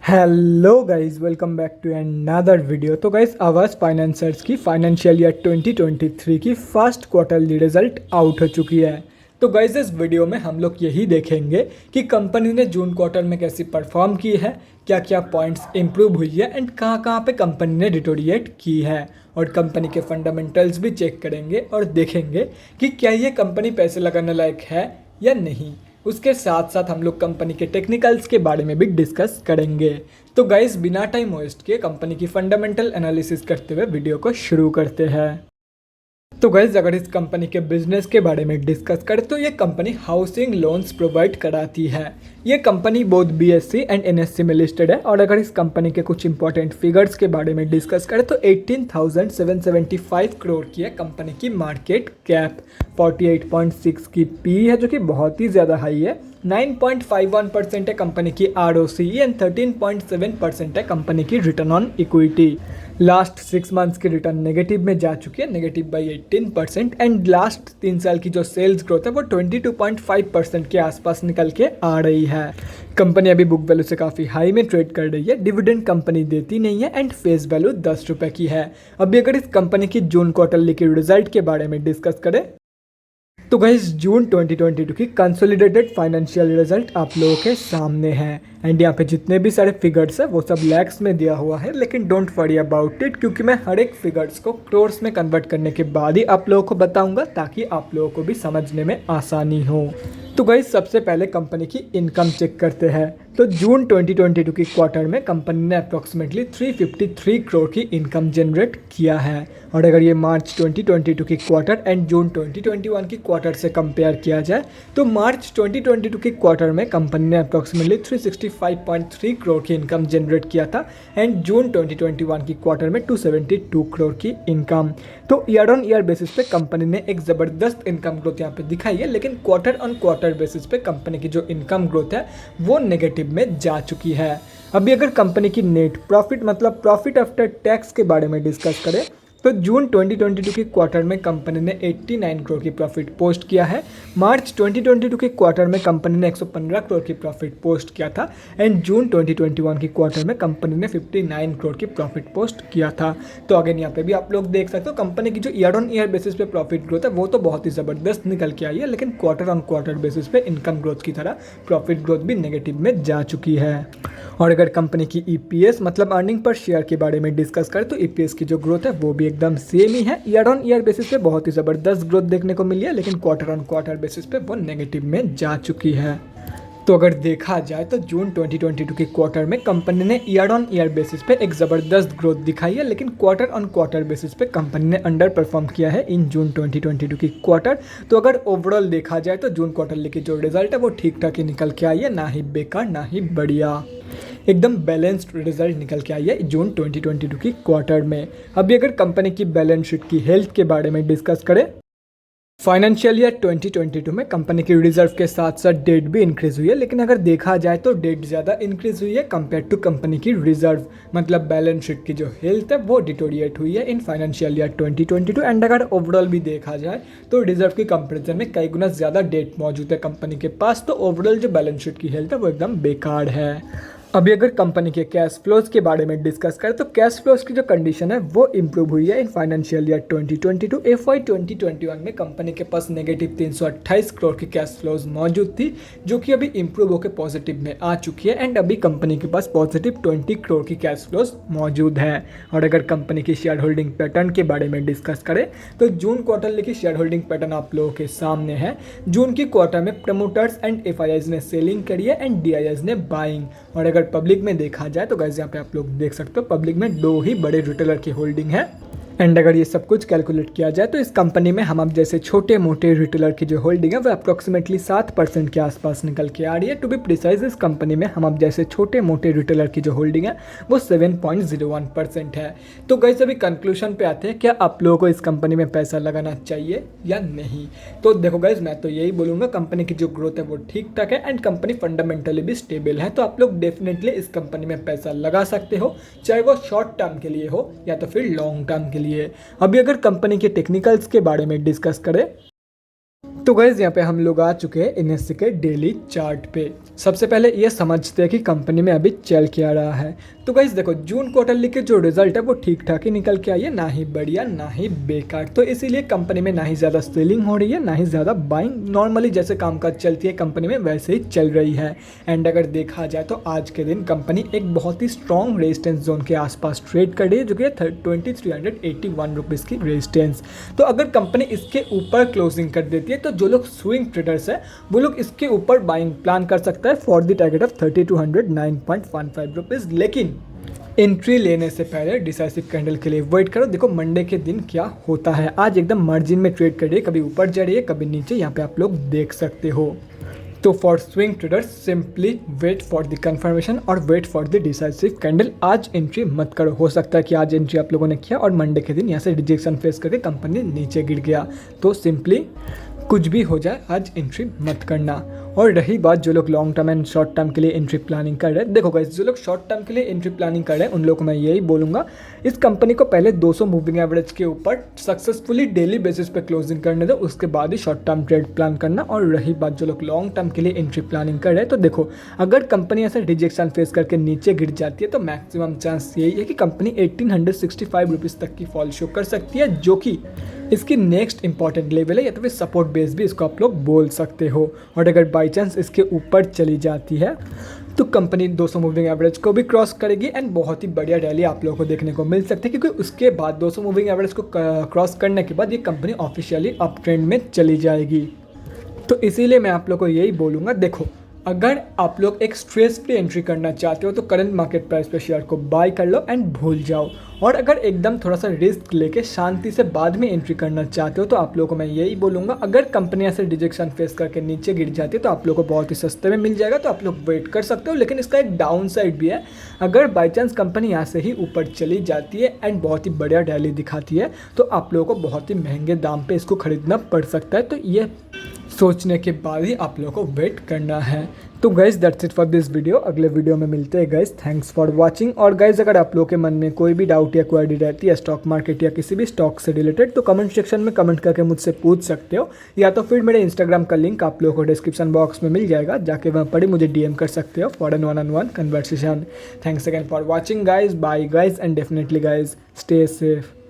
Hello guys, welcome back to another video. तो guys, Aawaz financers की financial year 2023 की first quarterly result out हो चुकी है। तो गाइस, इस वीडियो में हम लोग यही देखेंगे कि कंपनी ने जून क्वार्टर में कैसी परफॉर्म की है, क्या क्या पॉइंट्स इंप्रूव हुई है एंड कहाँ कहाँ पे कंपनी ने डिटोरिएट की है। और कंपनी के फंडामेंटल्स भी चेक करेंगे और देखेंगे कि क्या ये कंपनी पैसे लगाने लायक है या नहीं। उसके साथ साथ हम लोग कंपनी के टेक्निकल्स के बारे में भी डिस्कस करेंगे। तो गाइस, बिना टाइम वेस्ट किए कंपनी की फंडामेंटल एनालिसिस करते हुए वीडियो को शुरू करते हैं। तो गाइज, अगर इस कंपनी के बिजनेस के बारे में डिस्कस करें तो ये कंपनी हाउसिंग लोन्स प्रोवाइड कराती है। ये company both BSc and NSC में लिस्टेड है। और अगर इस कंपनी के कुछ इंपॉर्टेंट फिगर्स के बारे में डिस्कस करें तो 18,775 करोड़ की है कंपनी की मार्केट कैप। 48.6 की पी है जो कि बहुत ही ज़्यादा हाई है। 9.51% है कंपनी की ROCE एंड 13.7% है कंपनी की return on equity. Last 6 months की रिटर्न नेगेटिव में जा चुकी है, नेगेटिव बाई 18%। एंड लास्ट 3 साल की जो सेल्स ग्रोथ है वो 22.5% के आसपास निकल के आ रही है। कंपनी अभी बुक वैल्यू से काफ़ी हाई में ट्रेड कर रही है। डिविडेंड कंपनी देती नहीं है एंड फेस वैल्यू 10 रुपये की है। अभी अगर इस कंपनी की जून क्वार्टरली की रिजल्ट के बारे में डिस्कस करें तो गाइस, जून 2022 की कंसोलिडेटेड फाइनेंशियल रिजल्ट आप लोगों के सामने है। एंड यहाँ पे जितने भी सारे फिगर्स है वो सब लैक्स में दिया हुआ है, लेकिन डोंट वरी अबाउट इट, क्योंकि मैं हर एक फिगर्स को क्रोर्स में कन्वर्ट करने के बाद ही आप लोगों को बताऊंगा ताकि आप लोगों को भी समझने में आसानी हो। तो गाइस, सबसे पहले कंपनी की इनकम चेक करते हैं। तो जून 2022 की क्वार्टर में कंपनी ने अप्रॉक्सीमेटली 353 करोड़ की इनकम जनरेट किया है। और अगर ये मार्च 2022 की क्वार्टर एंड जून 2021 की क्वार्टर से कंपेयर किया जाए तो मार्च 2022 की क्वार्टर में कंपनी ने अप्रॉक्सीमेटली 365.3 करोड़ की इनकम जनरेट किया था एंड जून 2021 की क्वार्टर में 272 करोड़ की इनकम। तो ईयर ऑन ईयर बेसिस पे कंपनी ने एक ज़बरदस्त इनकम ग्रोथ यहाँ पे दिखाई है, लेकिन क्वार्टर ऑन क्वार्टर बेसिस पे कंपनी की जो इनकम ग्रोथ है वो नेगेटिव में जा चुकी है। अभी अगर कंपनी की नेट प्रॉफिट मतलब प्रॉफिट आफ्टर टैक्स के बारे में डिस्कस करें तो जून 2022 की क्वार्टर में कंपनी ने 89 करोड़ की प्रॉफिट पोस्ट किया है। मार्च 2022 के क्वार्टर में कंपनी ने 115 करोड़ की प्रॉफिट पोस्ट किया था एंड जून 2021 की क्वार्टर में कंपनी ने 59 करोड़ की प्रॉफिट पोस्ट किया था। तो अगेन यहाँ पे भी आप लोग देख सकते हो कंपनी की जो ईयर ऑन ईयर बेसिस पे प्रॉफिट ग्रोथ है वो तो बहुत ही ज़बरदस्त निकल के आई है, लेकिन क्वार्टर ऑन क्वार्टर बेसिस पे इनकम ग्रोथ की तरह प्रॉफिट ग्रोथ भी नेगेटिव में जा चुकी है। और अगर कंपनी की EPS मतलब अर्निंग पर शेयर के बारे में डिस्कस करें तो EPS की जो ग्रोथ है वो भी एकदम सेम ही है। ईयर ऑन ईयर बेसिस पे बहुत ही ज़बरदस्त ग्रोथ देखने को मिली है, लेकिन क्वार्टर ऑन क्वार्टर बेसिस पे वो नेगेटिव में जा चुकी है। तो अगर देखा जाए तो जून 2022 के क्वार्टर में कंपनी ने ईयर ऑन ईयर बेसिस पे एक ज़बरदस्त ग्रोथ दिखाई है, लेकिन क्वार्टर ऑन क्वार्टर बेसिस पे कंपनी ने अंडर परफॉर्म किया है इन जून 2022 की क्वार्टर। तो अगर ओवरऑल देखा जाए तो जून क्वार्टर की जो रिजल्ट है वो ठीक ठाक ही निकल के आई है, ना ही बेकार ना ही बढ़िया, एकदम बैलेंस्ड रिजल्ट निकल के आई है जून 2022 की क्वार्टर में। अभी अगर कंपनी की बैलेंस शीट की हेल्थ के बारे में डिस्कस करें, फाइनेंशियल ईयर 2022 में कंपनी की रिजर्व के साथ साथ डेट भी इंक्रीज हुई है, लेकिन अगर देखा जाए तो डेट ज़्यादा इंक्रीज हुई है कंपेयर टू कंपनी की रिजर्व मतलब बैलेंस शीट की जो हेल्थ है वो डिटोरिएट हुई है इन फाइनेंशियल ईयर 2022। एंड अगर ओवरऑल भी देखा जाए तो रिजर्व के कंपेरिजन में कई गुना ज़्यादा डेट मौजूद है कंपनी के पास, तो ओवरऑल जो बैलेंस शीट की हेल्थ है वो एकदम बेकार है। अभी अगर कंपनी के कैश फ्लोज के बारे में डिस्कस करें तो कैश फ्लोज की जो कंडीशन है वो इंप्रूव हुई है इन फाइनेंशियल ईयर 2022। FY 2021 में कंपनी के पास नेगेटिव 328 करोड़ की कैश फ्लोज मौजूद थी, जो कि अभी इंप्रूव होकर पॉजिटिव में आ चुकी है एंड अभी कंपनी के पास पॉजिटिव 20 करोड़ की कैश फ्लोज मौजूद है। और अगर कंपनी की शेयर होल्डिंग पैटर्न के बारे में डिस्कस करें तो जून क्वार्टरली की शेयर होल्डिंग पैटर्न आप लोगों के सामने है। जून की क्वार्टर में प्रमोटर्स एंड FIIs ने सेलिंग करी है एंड DIs ने बाइंग। और अगर पब्लिक में देखा जाए तो गाइस, यहाँ पे आप लोग देख सकते हो पब्लिक में 2 ही बड़े रिटेलर की होल्डिंग है। एंड अगर ये सब कुछ कैलकुलेट किया जाए तो इस कंपनी में हम अब जैसे छोटे मोटे रिटेलर की जो होल्डिंग है वो अप्रॉक्सीमेटली 7% के आसपास निकल के आ रही है। टू बी प्रिसाइज, इस कंपनी में हम अब जैसे छोटे मोटे रिटेलर की जो होल्डिंग है वो 7.01% है। तो गाइस, अभी कंक्लूजन पे आते हैं, क्या आप लोगों को इस कंपनी में पैसा लगाना चाहिए या नहीं। तो देखो गाइस, मैं तो यही बोलूँगा कंपनी की जो ग्रोथ है वो ठीक ठाक है एंड कंपनी फंडामेंटली भी स्टेबल है, तो आप लोग डेफिनेटली इस कंपनी में पैसा लगा सकते हो, चाहे वो शॉर्ट टर्म के लिए हो या तो फिर लॉन्ग टर्म के लिए। अभी अगर कंपनी के टेक्निकल्स के बारे में डिस्कस करें तो गाइस यहाँ पे हम लोग आ चुके हैं NSE के डेली चार्ट पे। सबसे पहले ये समझते हैं कि कंपनी में अभी चल क्या रहा है। तो गाइस देखो, जून क्वार्टरली के जो रिजल्ट है वो ठीक ठाक ही निकल के आई है, ना ही बढ़िया ना ही बेकार। तो इसीलिए कंपनी में ना ही ज़्यादा सेलिंग हो रही है ना ही ज़्यादा बाइंग, नॉर्मली जैसे कामकाज चलती है कंपनी में वैसे ही चल रही है। एंड अगर देखा जाए तो आज के दिन कंपनी एक बहुत ही स्ट्रॉन्ग रेजिस्टेंस जोन के आसपास ट्रेड कर रही है, जो कि 2381 रुपीज़ की रेजिस्टेंस। तो अगर कंपनी इसके ऊपर क्लोजिंग कर देती है तो जो लोग स्विंग ट्रेडर्स है वो लोग इसके ऊपर बाइंग प्लान कर सकता है for the target of 3209.15 rupees. लेकिन एंट्री लेने से पहले डिसाइसिव कैंडल के लिए वेट करो। देखो मंडे के दिन क्या होता है। आज एकदम मार्जिन में ट्रेड कर रही है, कभी ऊपर जा रही है कभी नीचे, यहाँ पे आप लोग देख सकते हो। तो for swing traders simply wait for the confirmation और wait for the decisive candle. आज एंट्री मत करो। हो सकता है कि आज एंट्री आप लोगों ने किया और मंडे के दिन यहाँ से रिजेक्शन फेस करके कंपनी नीचे गिर गया, तो सिंपली कुछ भी हो जाए आज एंट्री मत करना। और रही बात जो लोग long term and short term के लिए एंट्री प्लानिंग कर रहे हैं, देखो गाइस जो लोग शॉर्ट टर्म के लिए एंट्री प्लानिंग कर रहे हैं उन लोगों को मैं यही बोलूँगा, इस कंपनी को पहले 200 मूविंग एवरेज के ऊपर सक्सेसफुली डेली बेसिस पे क्लोजिंग करने दो, उसके बाद ही शॉर्ट टर्म ट्रेड प्लान करना। और रही बात जो लोग लॉन्ग टर्म के लिए एंट्री प्लानिंग कर रहे हैं, तो देखो अगर कंपनी ऐसे रिजेक्शन फेस करके नीचे गिर जाती है तो मैक्सिमम चांस यही है कि कंपनी 1865 रुपीज़ तक की फॉल शो कर सकती है, जो कि इसकी नेक्स्ट इंपॉर्टेंट लेवल है, या तो फिर सपोर्ट बेस भी इसको आप लोग बोल सकते हो। और अगर बाई चांस इसके ऊपर चली जाती है तो कंपनी 200 मूविंग एवरेज को भी क्रॉस करेगी एंड बहुत ही बढ़िया रैली आप लोगों को देखने को मिल सकती है, क्योंकि उसके बाद 200 मूविंग एवरेज को क्रॉस करने के बाद ये कंपनी ऑफिशियली अप ट्रेंड में चली जाएगी। तो इसीलिए मैं आप लोग को यही बोलूँगा, देखो अगर आप लोग एक स्ट्रेस फ्री एंट्री करना चाहते हो तो करंट मार्केट प्राइस पे शेयर को बाय कर लो एंड भूल जाओ। और अगर एकदम थोड़ा सा रिस्क लेके शांति से बाद में एंट्री करना चाहते हो तो आप लोगों को मैं यही बोलूँगा, अगर कंपनी ऐसे रिजेक्शन फेस करके नीचे गिर जाती है तो आप लोगों को बहुत ही सस्ते में मिल जाएगा, तो आप लोग वेट कर सकते हो। लेकिन इसका एक डाउन साइड भी है, अगर बाई चांस कंपनी यहाँ से ही ऊपर चली जाती है एंड बहुत ही बढ़िया रैली दिखाती है तो आप लोगों को बहुत ही महंगे दाम पर इसको खरीदना पड़ सकता है। तो ये सोचने के बाद ही आप लोगों को वेट करना है। तो guys that's it for this video. अगले वीडियो में मिलते हैं गाइज। Thanks for watching. और गाइज अगर आप लोगों के मन में कोई भी डाउट या क्वेरी रहती है स्टॉक मार्केट या किसी भी स्टॉक से रिलेटेड तो कमेंट सेक्शन में कमेंट करके मुझसे पूछ सकते हो, या तो फिर मेरे इंस्टाग्राम का लिंक आप लोगों को डिस्क्रिप्शन बॉक्स में मिल जाएगा, जाके वहाँ पर मुझे DM कर सकते हो for an one on one conversation. Thanks again for watching guys. Bye guys and definitely guys stay safe.